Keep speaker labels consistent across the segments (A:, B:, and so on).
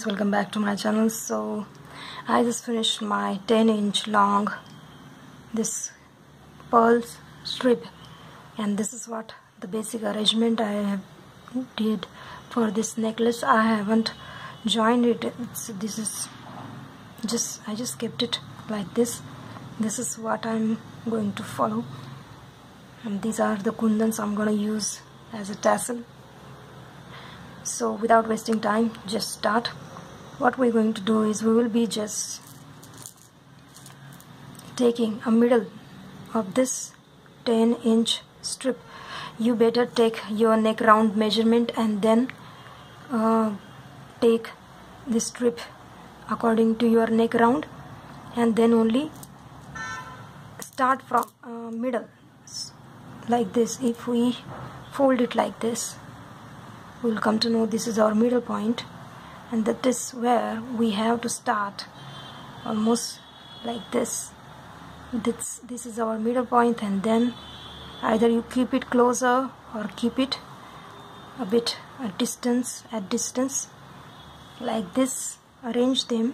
A: friends, welcome back to my channel. So I just finished my 10-inch long this pearl strip, and this is what the basic arrangement I have did for this necklace. I haven't joined it. I just kept it like this. This is what I'm going to follow, and these are the kundans I'm going to use as a tassel. So without wasting time, just start. What we're going to do is we will be just taking a middle of this 10-inch strip. You better take your neck round measurement and then take this strip according to your neck round, and then only start from middle like this. If we fold it like this, we'll come to know this is our middle point, and that is where we have to start, almost like this. This is our middle point, and then either you keep it closer or keep it a bit at distance like this. Arrange them.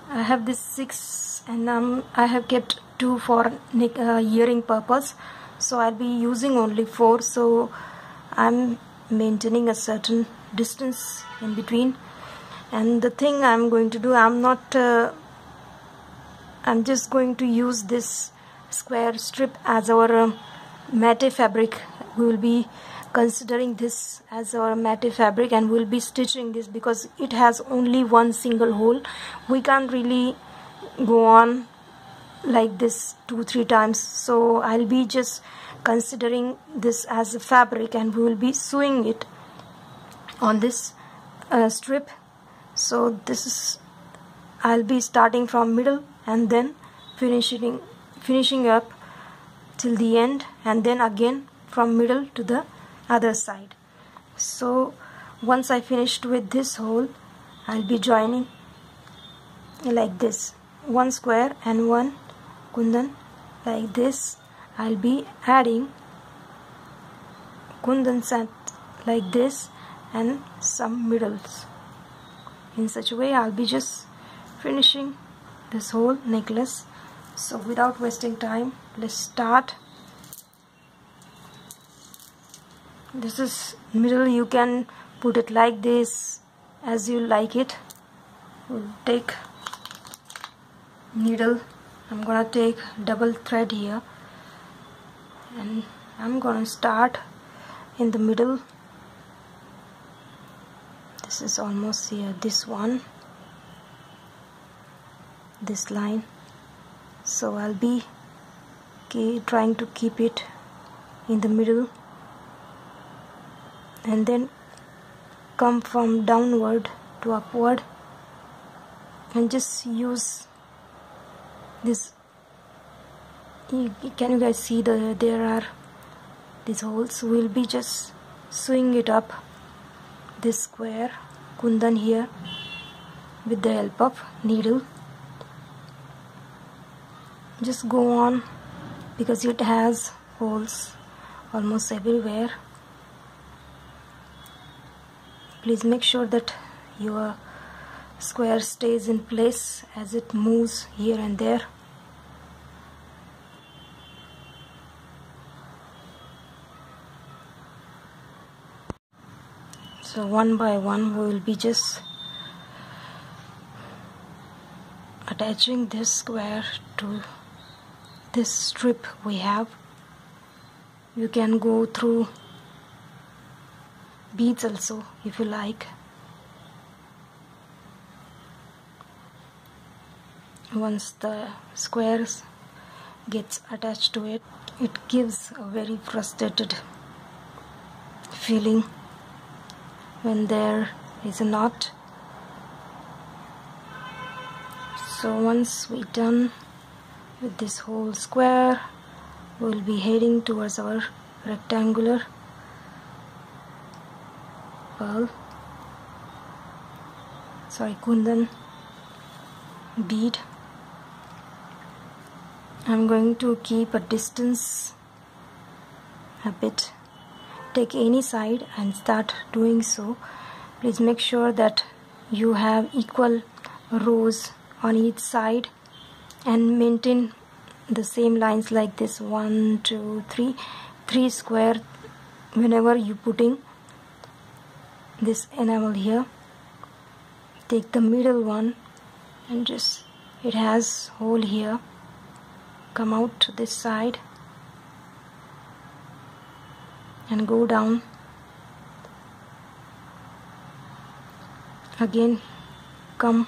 A: I have this 6, and I have kept 2 for neck, earring purpose, so I'll be using only 4, so I'm maintaining a certain distance in between. And the thing I'm going to do, I'm just going to use this square strip as our matte fabric. We will be considering this as our matte fabric, and we'll be stitching this because it has only one single hole. We can't really go on like this 2-3 times, so I'll be just considering this as a fabric, and we will be sewing it on this strip. So this is, I'll be starting from middle and then finishing up till the end, and then again from middle to the other side. So once I finished with this hole, I'll be joining like this, 1 square and 1 kundan like this. I'll be adding kundans like this and some middles. In such a way, I'll be just finishing this whole necklace. So without wasting time, let's start. This is middle. You can put it like this as you like it. We'll take needle. I'm gonna take double thread here, and I'm gonna start in the middle. This is almost here, this one, this line. So I'll be trying to keep it in the middle, and then come from downward to upward, and just use this. Can you guys see there are these holes? We'll be just sewing it up, this square kundan here, with the help of needle. Just go on because it has holes almost everywhere. Please make sure that your square stays in place as it moves here and there. So one by one, we will be just attaching this square to this strip we have. You can go through beads also if you like. Once the squares gets attached to it, it gives a very frustrated feeling when there is a knot. So once we're done with this whole square, we'll be heading towards our rectangular kundan bead. I'm going to keep a distance a bit. Take any side and start doing so, Please make sure that you have equal rows on each side and maintain the same lines like this. 1 2 3 3 square whenever you putting this enamel here. Take the middle one and just, it has hole here, come out to this side and go down again, come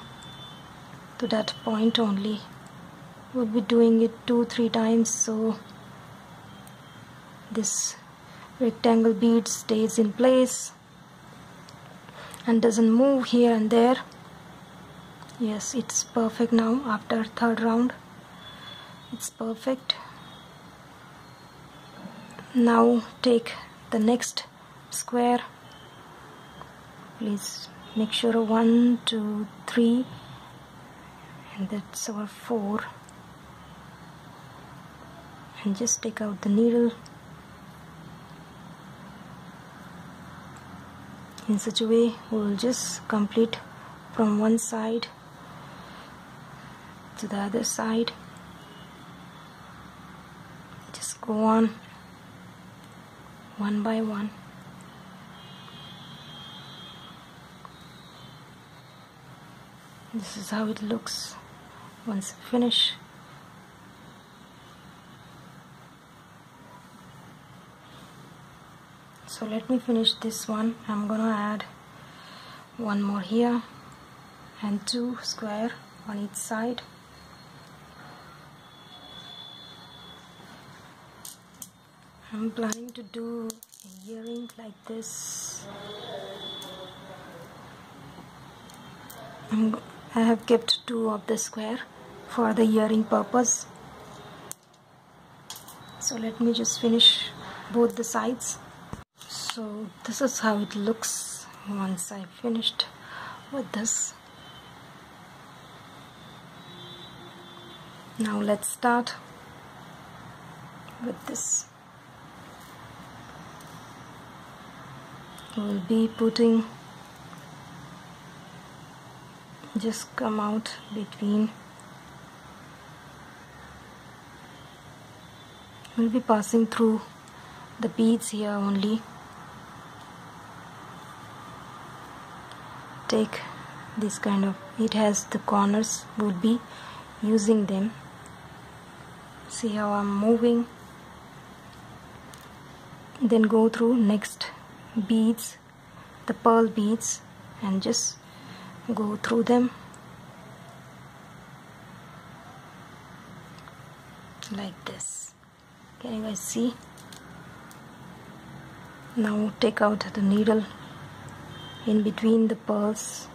A: to that point only. We'll be doing it 2-3 times so this rectangle bead stays in place and doesn't move here and there. Yes, it's perfect now. After third round it's perfect. Now take the next square. Please make sure 1 2 3 and that's our 4, and just take out the needle in such a way we will just complete from one side to the other side. Just go on one by one. This is how it looks once you finish. So let me finish this one. I'm gonna add one more here and 2 square on each side. I'm planning to do a earring like this. I have kept 2 of the square for the earring purpose. So let me just finish both the sides. So this is how it looks once I finished with this. Now let's start with this. We'll be putting, just come out between, we'll be passing through the beads here only. Take this kind of, it has the corners, we'll be using them. See how I'm moving, then go through next beads, the pearl beads, and just go through them like this. Can you guys see? Now take out the needle in between the pearls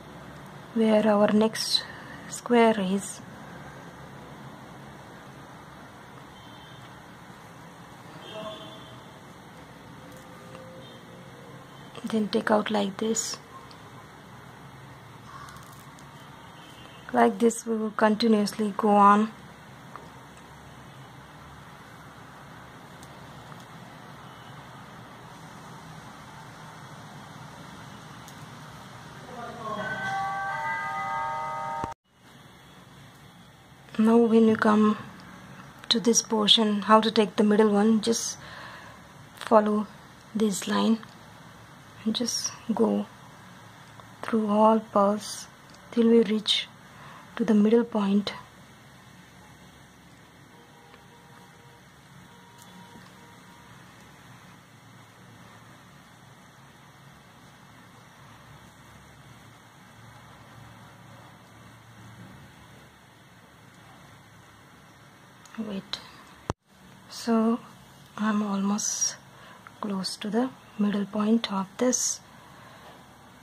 A: where our next square is. Then take out like this. Like this we will continuously go on. Now when you come to this portion, how to take the middle one, just follow this line and just go through all pearls till we reach to the middle point. Wait, so I'm almost close to the middle point of this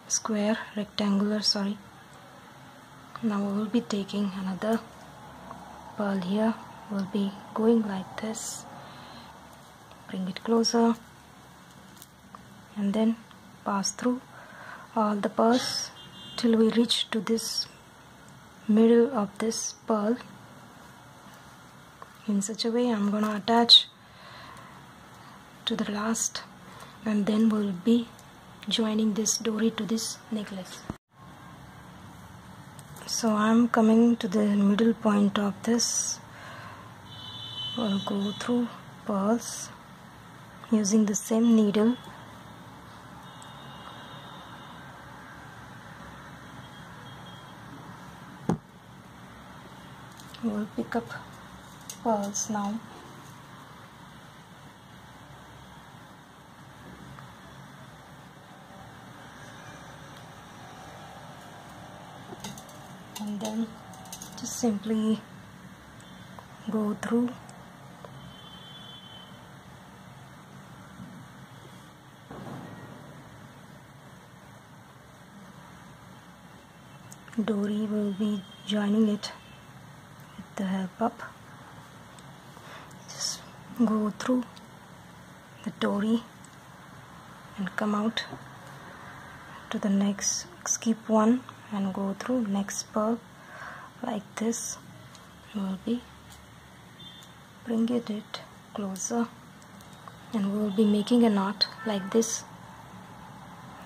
A: square, rectangular, sorry. Now we will be taking another pearl here. We'll be going like this, bring it closer, and then pass through all the pearls till we reach to this middle of this pearl. In such a way I'm gonna attach to the last, and then we'll be joining this Dori to this necklace. So I'm coming to the middle point of this. I'll go through pearls using the same needle. We'll pick up pearls now. And then just simply go through. Dori will be joining it with the help up. Just go through the Dori and come out to the next, skip one and go through next pearl like this. We'll be bring it closer and we'll be making a knot like this.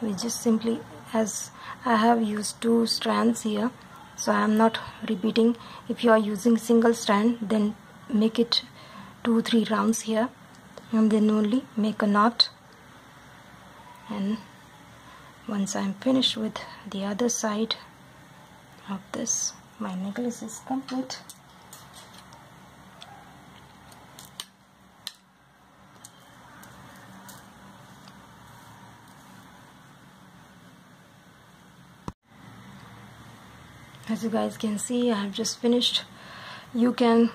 A: We just simply, as I have used 2 strands here, so I am not repeating. If you are using single strand, then make it 2-3 rounds here and then only make a knot. And once I am finished with the other side of this, my necklace is complete. As you guys can see, I have just finished. You can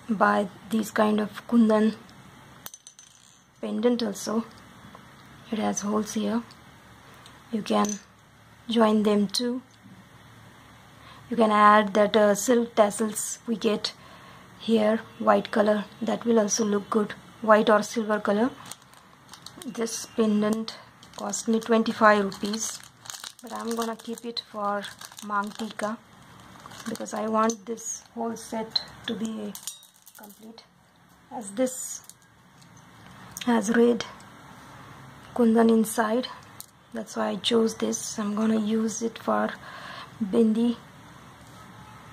A: buy these kind of Kundan pendant also. It has holes here. You can join them too. You can add that silk tassels we get here, white color. That will also look good, white or silver color. This pendant cost me 25 rupees. But I'm gonna keep it for Mang Tika because I want this whole set to be complete. As this has red Kundan inside, that's why I chose this. I'm gonna use it for bindi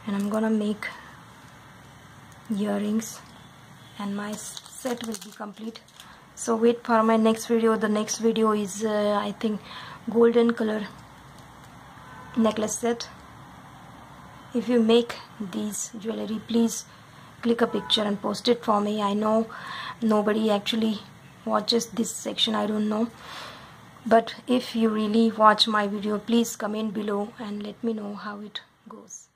A: and I'm gonna make earrings and my set will be complete. So wait for my next video. The next video is I think golden color necklace set. If you make these jewelry, please click a picture and post it for me. I know nobody actually watches this section, I don't know, but if you really watch my video, please comment below and let me know how it goes.